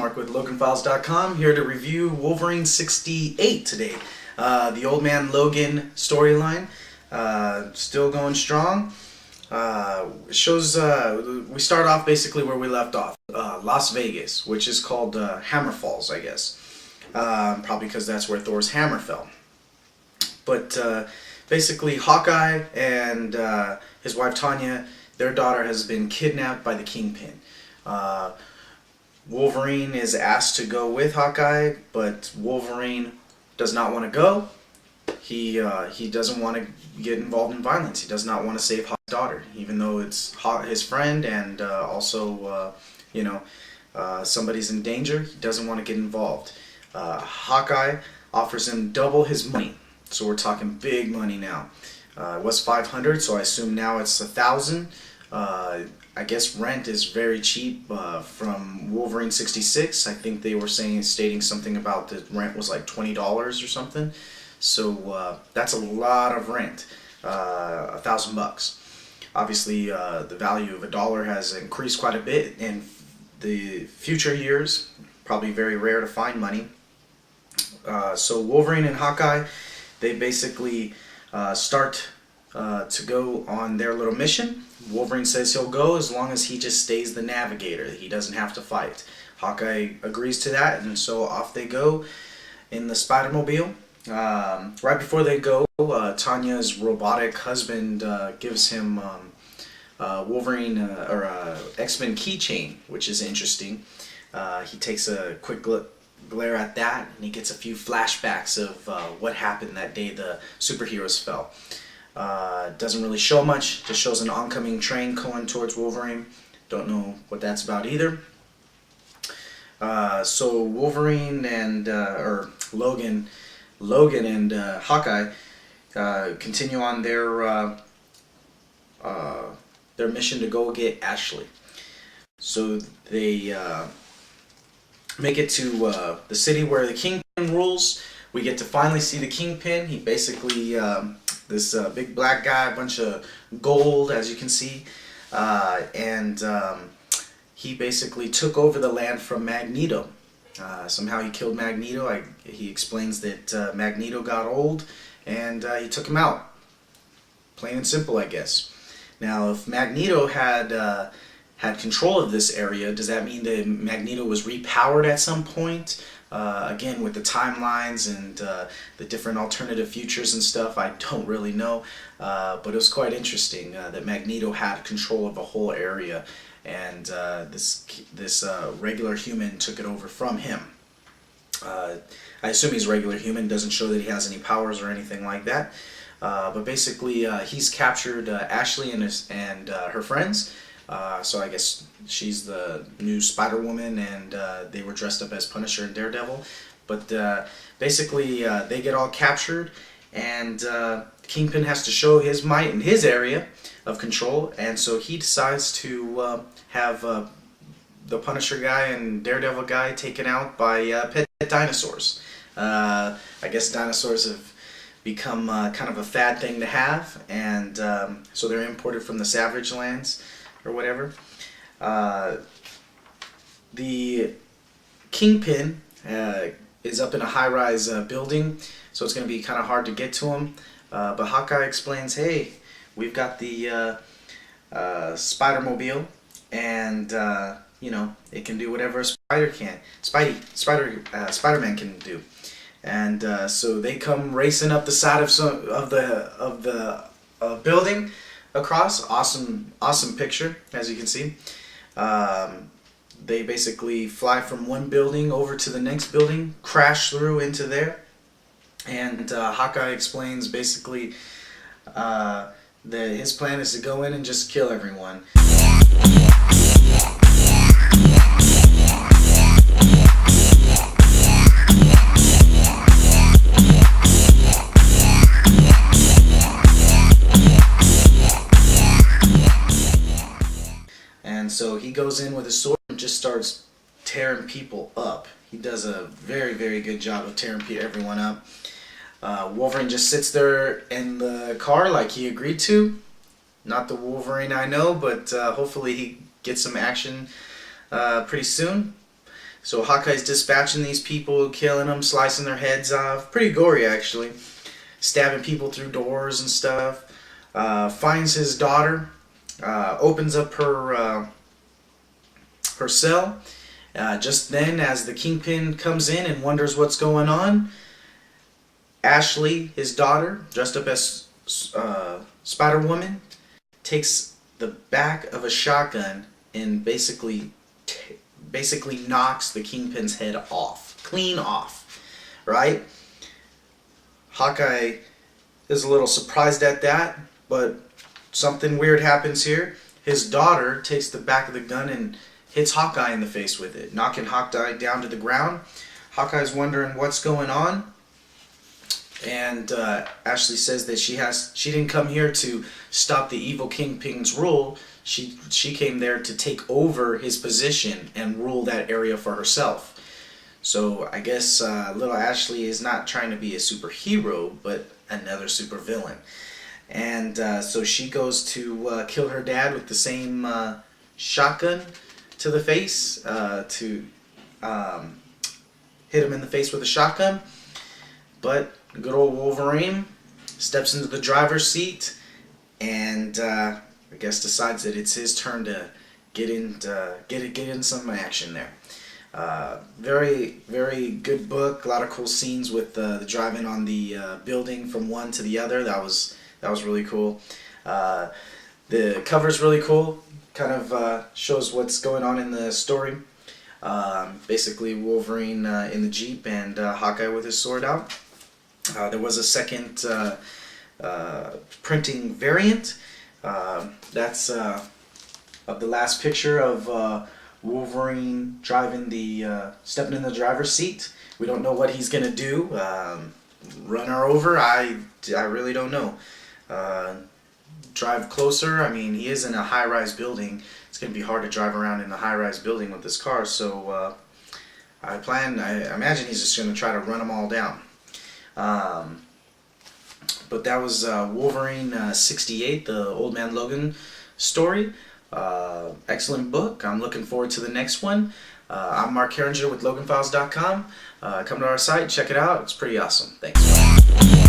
Mark with LoganFiles.com, here to review Wolverine 68 today. The Old Man Logan storyline, still going strong. Shows we start off basically where we left off, Las Vegas, which is called Hammer Falls, I guess. Probably because that's where Thor's hammer fell. But basically, Hawkeye and his wife Tanya, their daughter has been kidnapped by the Kingpin. Wolverine is asked to go with Hawkeye, but Wolverine does not want to go. He doesn't want to get involved in violence. He does not want to save Hawkeye's daughter, even though it's his friend and also somebody's in danger. He doesn't want to get involved. Hawkeye offers him double his money, so we're talking big money now. It was 500, so I assume now it's 1,000. I guess rent is very cheap from Wolverine 66. I think they were stating something about the rent was like $20 or something. So that's a lot of rent, $1,000. Obviously, the value of a dollar has increased quite a bit in the future years. Probably very rare to find money. So Wolverine and Hawkeye, they basically start to go on their little mission. Wolverine says he'll go as long as he just stays the navigator. He doesn't have to fight. Hawkeye agrees to that, and so off they go in the Spider-Mobile. Right before they go, Tanya's robotic husband gives him Wolverine or X-Men keychain, which is interesting. He takes a quick glare at that, and he gets a few flashbacks of what happened that day the superheroes fell. Doesn't really show much, just shows an oncoming train going towards Wolverine. Don't know what that's about either. So Wolverine and Logan and Hawkeye continue on their mission to go get Ashley. So they make it to the city where the Kingpin rules. We get to finally see the Kingpin. He basically this big black guy, a bunch of gold, as you can see, and he basically took over the land from Magneto. Somehow he killed Magneto. He explains that Magneto got old and he took him out. Plain and simple, I guess. Now, if Magneto had control of this area, does that mean that Magneto was repowered at some point? Again, with the timelines and the different alternative futures and stuff, I don't really know. But it was quite interesting that Magneto had control of a whole area, and this regular human took it over from him. I assume he's a regular human. Doesn't show that he has any powers or anything like that. But basically, he's captured Ashley and her friends. So I guess she's the new Spider-Woman, and they were dressed up as Punisher and Daredevil. But basically, they get all captured, and Kingpin has to show his might in his area of control, and so he decides to have the Punisher guy and Daredevil guy taken out by pet dinosaurs. I guess dinosaurs have become kind of a fad thing to have, and so they're imported from the Savage Lands or whatever. The Kingpin is up in a high-rise building, so it's going to be kind of hard to get to him. But Hawkeye explains, hey, we've got the Spider-Mobile, and it can do whatever a Spider-Man can do. And so they come racing up the side of the building across. Awesome picture, as you can see. They basically fly from one building over to the next building, crash through into there, and Hawkeye explains basically that his plan is to go in and just kill everyone. And so he goes in with a sword and just starts tearing people up. He does a very, very good job of tearing everyone up. Wolverine just sits there in the car like he agreed to. Not the Wolverine I know, but hopefully he gets some action pretty soon. So Hawkeye's dispatching these people, killing them, slicing their heads off. Pretty gory, actually. Stabbing people through doors and stuff. Finds his daughter. Opens up her cell. Just then, as the Kingpin comes in and wonders what's going on, Ashley, his daughter, dressed up as Spider-Woman, takes the back of a shotgun and basically knocks the Kingpin's head off, clean off, right? Hawkeye is a little surprised at that, but something weird happens here. His daughter takes the back of the gun and hits Hawkeye in the face with it, knocking Hawkeye down to the ground. Hawkeye's wondering what's going on, and Ashley says that she didn't come here to stop the evil Kingpin's rule. She came there to take over his position and rule that area for herself. So I guess little Ashley is not trying to be a superhero, but another supervillain. And so she goes to kill her dad with the same shotgun to the face, to hit him in the face with a shotgun. But good old Wolverine steps into the driver's seat and I guess decides that it's his turn to get in some action there. Very, very good book. A lot of cool scenes with the driving on the building from one to the other. That was really cool. The cover's really cool. Kind of shows what's going on in the story. Basically, Wolverine in the Jeep and Hawkeye with his sword out. There was a second printing variant. That's of the last picture of Wolverine stepping in the driver's seat. We don't know what he's gonna do. Run her over? I really don't know. Drive closer? I mean, he is in a high-rise building. It's gonna be hard to drive around in a high-rise building with this car. So I imagine he's just gonna try to run them all down. But that was Wolverine 68, the Old Man Logan story. Excellent book. I'm looking forward to the next one. I'm Mark Herringer with LoganFiles.com. Come to our site, check it out. It's pretty awesome. Thanks.